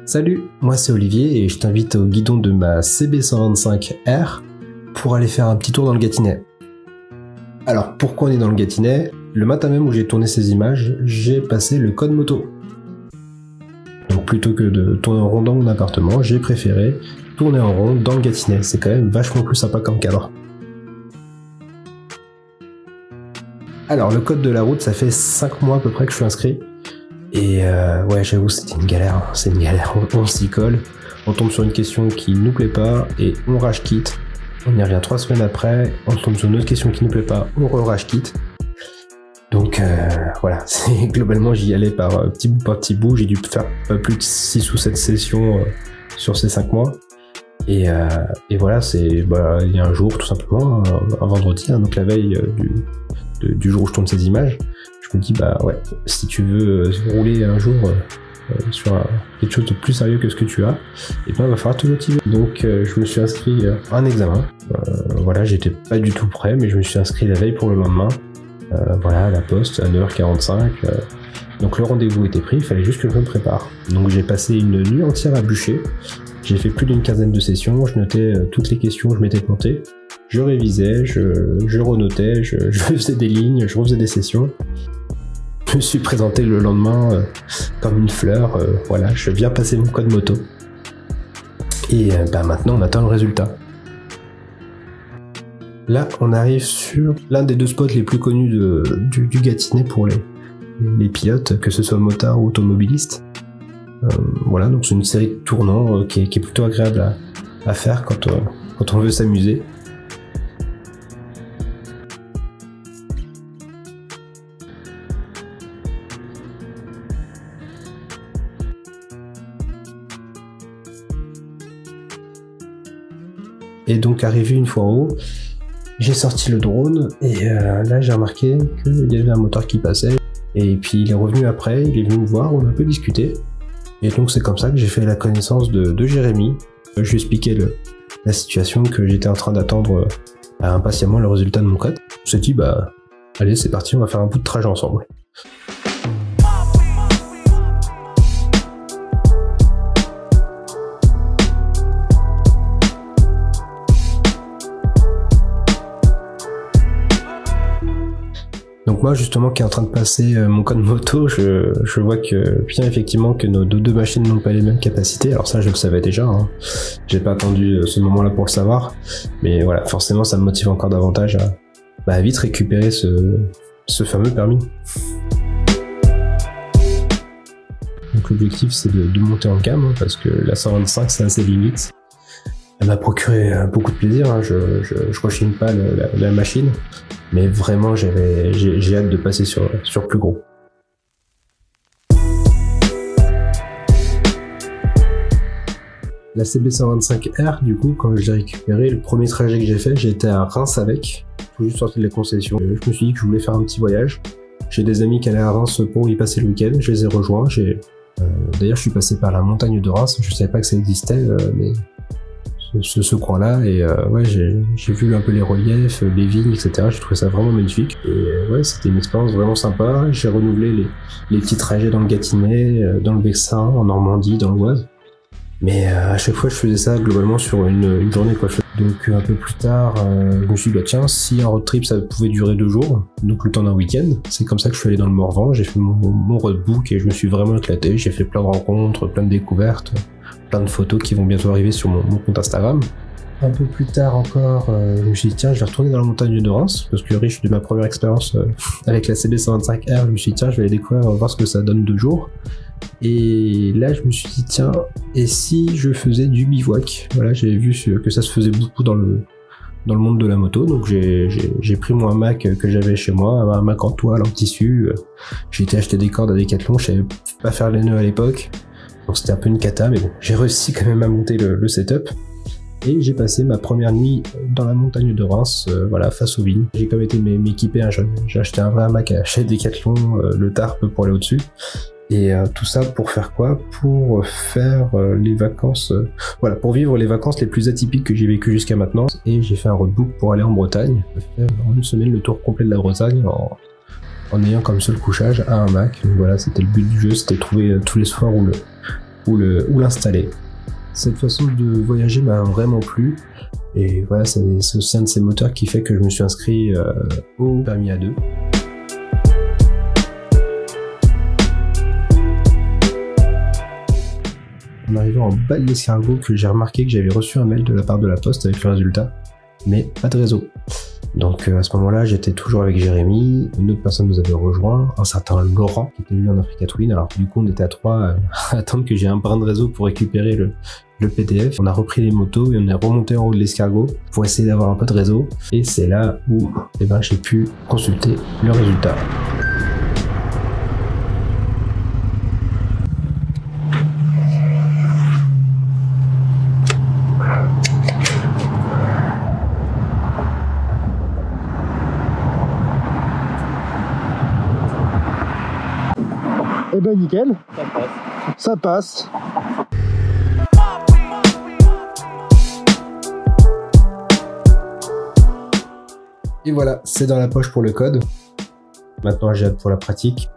Salut, moi c'est Olivier et je t'invite au guidon de ma CB125R pour aller faire un petit tour dans le Gâtinais. Alors pourquoi on est dans le Gâtinais? Le matin même où j'ai tourné ces images, j'ai passé le code moto. Donc plutôt que de tourner en rond dans mon appartement, j'ai préféré tourner en rond dans le Gâtinais. C'est quand même vachement plus sympa comme cadre. Alors le code de la route, ça fait 5 mois à peu près que je suis inscrit. Et ouais, j'avoue, c'était une galère, hein. C'est une galère, on s'y colle, on tombe sur une question qui nous plaît pas et on rage quitte. On y revient 3 semaines après, on tombe sur une autre question qui nous plaît pas, on rage quitte. Donc voilà, globalement j'y allais par petit bout, j'ai dû faire pas plus de 6 ou 7 sessions sur ces 5 mois. Et voilà, il y a un jour tout simplement, un vendredi, hein, donc la veille du jour où je tourne ces images, je me dis bah ouais, si tu veux rouler un jour sur quelque chose de plus sérieux que ce que tu as, et ben va falloir te motiver. Donc je me suis inscrit à un examen. Voilà, j'étais pas du tout prêt, mais je me suis inscrit la veille pour le lendemain. Voilà, à la poste à 9h45. Donc le rendez-vous était pris, il fallait juste que je me prépare. Donc j'ai passé une nuit entière à bûcher. J'ai fait plus d'une quinzaine de sessions, je notais toutes les questions, je m'étais planté. Je révisais, je renotais, je faisais des lignes, je refaisais des sessions. Je me suis présenté le lendemain comme une fleur, voilà, je viens passer mon code moto. Et maintenant on attend le résultat. Là on arrive sur l'un des 2 spots les plus connus du Gâtinais pour les pilotes, que ce soit motard ou automobiliste. Voilà, donc c'est une série de tournants qui est plutôt agréable à faire quand on veut s'amuser. Et donc arrivé une fois en haut, j'ai sorti le drone et là j'ai remarqué qu'il y avait un moteur qui passait. Et puis il est revenu après, il est venu me voir, on a un peu discuté. Et donc c'est comme ça que j'ai fait la connaissance de Jérémy. Je lui ai expliqué la situation, que j'étais en train d'attendre impatiemment le résultat de mon code. On s'est dit bah allez c'est parti, on va faire un bout de trajet ensemble. Donc moi justement qui est en train de passer mon code moto, je vois que bien effectivement que nos deux machines n'ont pas les mêmes capacités. Alors ça je le savais déjà, hein. J'ai pas attendu ce moment-là pour le savoir, mais voilà, forcément ça me motive encore davantage à vite récupérer ce fameux permis. Donc l'objectif c'est de monter en gamme, hein, parce que la 125 c'est assez limite. Elle m'a procuré beaucoup de plaisir, hein. Je rechigne pas la machine, mais vraiment j'ai hâte de passer sur plus gros. La CB125R, du coup, quand je l'ai récupérée, le premier trajet que j'ai fait, j'ai été à Reims avec, tout juste sorti de la concession. Je me suis dit que je voulais faire un petit voyage. J'ai des amis qui allaient à Reims pour y passer le week-end, je les ai rejoints. D'ailleurs, je suis passé par la montagne de Reims, je savais pas que ça existait, mais ce coin-là, et ouais, j'ai vu un peu les reliefs, les vignes, etc. J'ai trouvé ça vraiment magnifique. Et ouais, c'était une expérience vraiment sympa. J'ai renouvelé les petits trajets dans le Gâtinais, dans le Vexin, en Normandie, dans l'Oise. Mais à chaque fois, je faisais ça globalement sur une journée, quoi. Donc un peu plus tard, je me suis dit, bah tiens, si un road trip, ça pouvait durer 2 jours, donc le temps d'un week-end. C'est comme ça que je suis allé dans le Morvan, j'ai fait mon roadbook et je me suis vraiment éclaté. J'ai fait plein de rencontres, plein de découvertes, plein de photos qui vont bientôt arriver sur mon compte Instagram. Un peu plus tard encore, je me suis dit tiens, je vais retourner dans la montagne de Reims, parce que riche de ma première expérience avec la CB125R, je me suis dit tiens, je vais aller découvrir, voir ce que ça donne 2 jours. Et là je me suis dit tiens, et si je faisais du bivouac? Voilà, j'ai vu que ça se faisait beaucoup dans le monde de la moto, donc j'ai pris mon hamac que j'avais chez moi, un hamac en toile, en tissu. J'ai été acheter des cordes à Decathlon, je savais pas faire les nœuds à l'époque, donc c'était un peu une cata, mais bon, j'ai réussi quand même à monter le setup. Et j'ai passé ma première nuit dans la montagne de Reims, voilà, face aux vignes. J'ai quand même été m'équiper, hein, j'ai acheté un vrai hamac chez Decathlon, le tarp pour aller au-dessus. Et tout ça pour faire quoi? Pour faire les vacances, voilà, pour vivre les vacances les plus atypiques que j'ai vécues jusqu'à maintenant. Et j'ai fait un roadbook pour aller en Bretagne, faire en une semaine le tour complet de la Bretagne en ayant comme seul couchage un hamac. Donc voilà, c'était le but du jeu, c'était trouver tous les soirs où ou l'installer. Cette façon de voyager m'a vraiment plu. Et voilà, c'est aussi un de ces moteurs qui fait que je me suis inscrit au permis A2. En arrivant en bas de l'escargot, que j'ai remarqué que j'avais reçu un mail de la part de la Poste avec le résultat, mais pas de réseau. Donc à ce moment-là, j'étais toujours avec Jérémy, une autre personne nous avait rejoint, un certain Laurent, qui était lui en Africa Twin. Alors du coup, on était à 3 à attendre que j'ai un brin de réseau pour récupérer le PDF. On a repris les motos et on est remonté en haut de l'escargot pour essayer d'avoir un peu de réseau. Et c'est là où j'ai pu consulter le résultat. Eh ben nickel, ça passe. Et voilà, c'est dans la poche pour le code. Maintenant j'ai hâte pour la pratique.